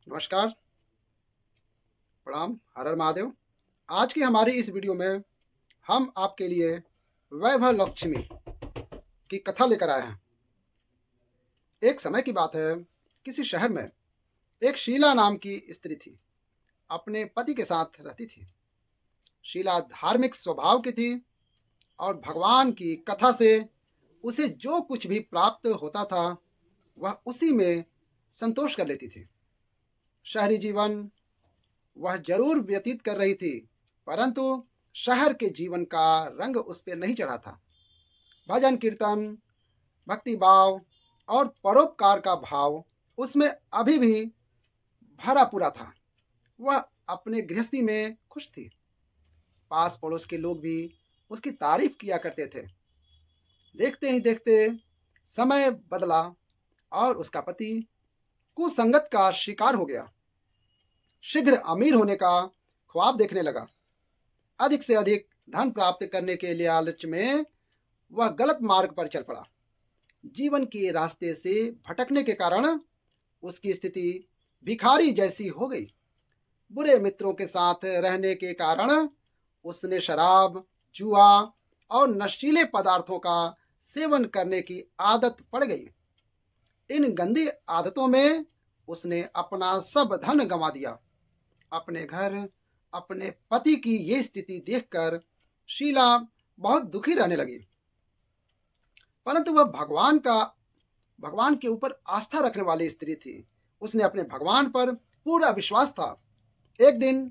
नमस्कार, प्रणाम, हर हर महादेव। आज की हमारी इस वीडियो में हम आपके लिए वैभव लक्ष्मी की कथा लेकर आए हैं। एक समय की बात है, किसी शहर में एक शीला नाम की स्त्री थी। अपने पति के साथ रहती थी। शीला धार्मिक स्वभाव की थी और भगवान की कथा से उसे जो कुछ भी प्राप्त होता था, वह उसी में संतोष कर लेती थी। शहरी जीवन वह जरूर व्यतीत कर रही थी, परंतु शहर के जीवन का रंग उस पर नहीं चढ़ा था। भजन कीर्तन, भक्ति भाव और परोपकार का भाव उसमें अभी भी भरा पूरा था। वह अपने गृहस्थी में खुश थी। पास पड़ोस के लोग भी उसकी तारीफ किया करते थे। देखते ही देखते समय बदला और उसका पति कुसंगत का शिकार हो गया। शीघ्र अमीर होने का ख्वाब देखने लगा। अधिक से अधिक धन प्राप्त करने के लालच में वह गलत मार्ग पर चल पड़ा। जीवन के रास्ते से भटकने के कारण उसकी स्थिति भिखारी जैसी हो गई। बुरे मित्रों के साथ रहने के कारण उसने शराब, जुआ और नशीले पदार्थों का सेवन करने की आदत पड़ गई। इन गंदी आदतों में उसने अपना सब धन गंवा दिया। अपने घर, अपने पति की ये स्थिति देखकर शीला बहुत दुखी रहने लगी। परंतु वह भगवान के ऊपर आस्था रखने वाली स्त्री थी। उसने अपने भगवान पर पूरा विश्वास था। एक दिन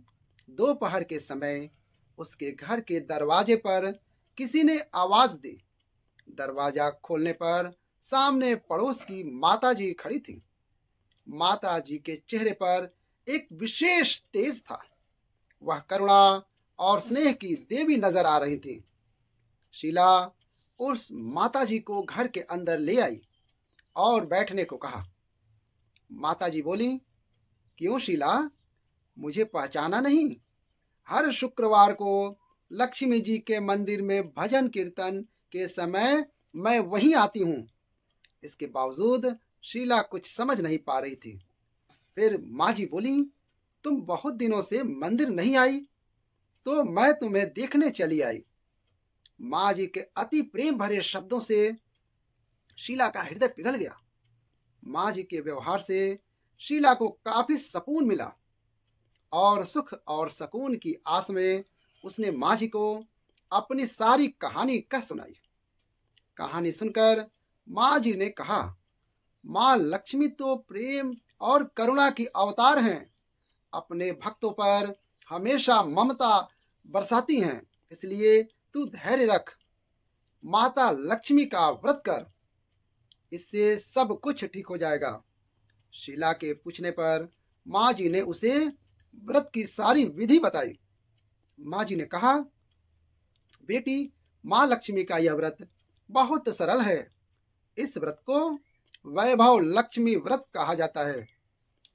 दोपहर के समय उसके घर के दरवाजे पर किसी ने आवाज दी। दरवाजा खोलने पर सामने पड़ोस की माताजी खड़ी थी। माताजी के चेहरे पर एक विशेष तेज था। वह करुणा और स्नेह की देवी नजर आ रही थी। शीला उस माताजी को घर के अंदर ले आई और बैठने को कहा। माताजी बोली, क्यों शीला, मुझे पहचाना नहीं? हर शुक्रवार को लक्ष्मी जी के मंदिर में भजन कीर्तन के समय मैं वहीं आती हूँ। इसके बावजूद शीला कुछ समझ नहीं पा रही थी। फिर माँ जी बोली, तुम बहुत दिनों से मंदिर नहीं आई, तो मैं तुम्हें देखने चली आई। माँ जी के अति प्रेम भरे शब्दों से शीला का हृदय पिघल गया। माँ जी के व्यवहार से शीला को काफी सुकून मिला और सुख और सुकून की आस में उसने माँ जी को अपनी सारी कहानी कह सुनाई। कहानी सुनकर माँ जी ने कहा, माँ लक्ष्मी तो प्रेम और करुणा की अवतार हैं। अपने भक्तों पर हमेशा ममता बरसाती हैं। इसलिए तू धैर्य रख, माता लक्ष्मी का व्रत कर, इससे सब कुछ ठीक हो जाएगा। शीला के पूछने पर माँ जी ने उसे व्रत की सारी विधि बताई। माँ जी ने कहा, बेटी, माँ लक्ष्मी का यह व्रत बहुत सरल है। इस व्रत को वैभव लक्ष्मी व्रत कहा जाता है।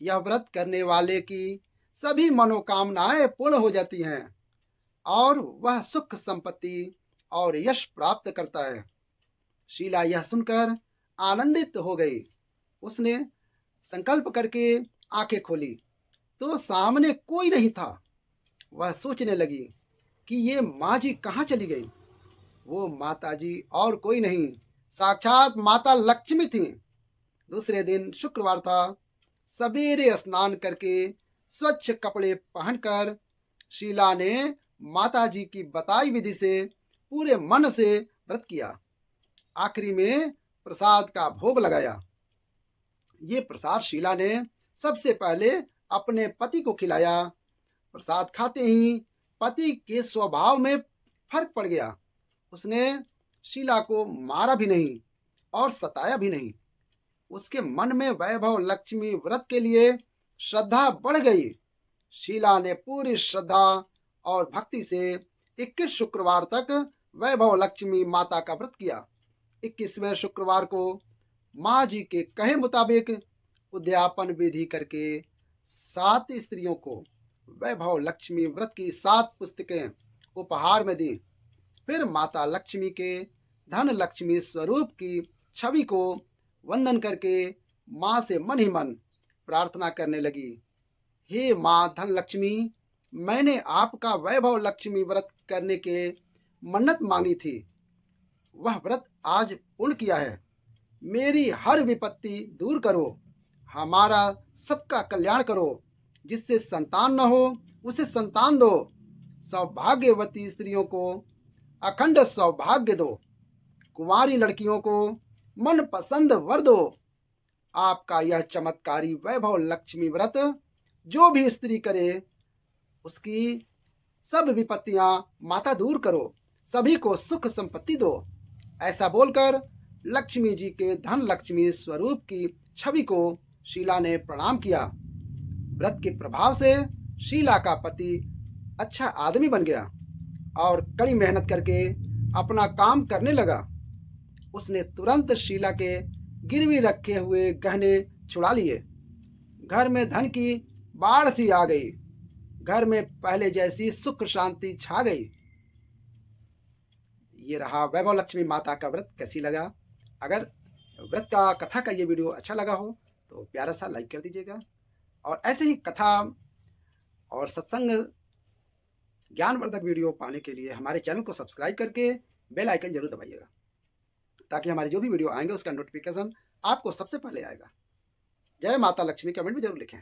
यह व्रत करने वाले की सभी मनोकामनाएं पूर्ण हो जाती हैं और वह सुख संपत्ति और यश प्राप्त करता है। शीला यह सुनकर आनंदित हो गई। उसने संकल्प करके आंखें खोली तो सामने कोई नहीं था। वह सोचने लगी कि ये माँ जी कहाँ चली गई। वो माता जी और कोई नहीं, साक्षात माता लक्ष्मी थी। दूसरे दिन शुक्रवार था। सवेरे स्नान करके स्वच्छ कपड़े पहनकर शीला ने माता जी की बताई विधि से पूरे मन से व्रत किया। आखिरी में प्रसाद का भोग लगाया। ये प्रसाद शीला ने सबसे पहले अपने पति को खिलाया। प्रसाद खाते ही पति के स्वभाव में फर्क पड़ गया। उसने शीला को मारा भी नहीं और सताया भी नहीं। उसके मन में वैभव लक्ष्मी व्रत के लिए श्रद्धा बढ़ गई। शीला ने पूरी श्रद्धा और भक्ति से 21 शुक्रवार तक वैभव लक्ष्मी माता का व्रत किया। 21वें शुक्रवार को माँ जी के कहे मुताबिक उद्यापन विधि करके 7 स्त्रियों को वैभव लक्ष्मी व्रत की 7 पुस्तकें उपहार में दी। फिर माता लक्ष्मी के धन लक्ष्मी स्वरूप की छवि को वंदन करके माँ से मन ही मन प्रार्थना करने लगी हे माँ धन लक्ष्मी, मैंने आपका वैभव लक्ष्मी व्रत करने के मन्नत मांगी थी, वह व्रत आज पूर्ण किया है। मेरी हर विपत्ति दूर करो, हमारा सबका कल्याण करो। जिससे संतान न हो उसे संतान दो, सौभाग्यवती स्त्रियों को अखंड सौभाग्य दो, कुंवारी लड़कियों को मन पसंद वर दो। आपका यह चमत्कारी वैभव लक्ष्मी व्रत जो भी स्त्री करे उसकी सब विपत्तियां माता दूर करो, सभी को सुख संपत्ति दो। ऐसा बोलकर लक्ष्मी जी के धन लक्ष्मी स्वरूप की छवि को शीला ने प्रणाम किया। व्रत के प्रभाव से शीला का पति अच्छा आदमी बन गया और कड़ी मेहनत करके अपना काम करने लगा। उसने तुरंत शीला के गिरवी रखे हुए गहने छुड़ा लिए। घर में धन की बाढ़ सी आ गई। घर में पहले जैसी सुख शांति छा गई। ये रहा वैभव लक्ष्मी माता का व्रत। कैसी लगा? अगर व्रत का कथा का ये वीडियो अच्छा लगा हो तो प्यारा सा लाइक कर दीजिएगा, और ऐसे ही कथा और सत्संग ज्ञानवर्धक वीडियो पाने के लिए हमारे चैनल को सब्सक्राइब करके बेल आइकन जरूर दबाइएगा, ताकि हमारे जो भी वीडियो आएंगे उसका नोटिफिकेशन आपको सबसे पहले आएगा। जय माता लक्ष्मी कमेंट में जरूर लिखें।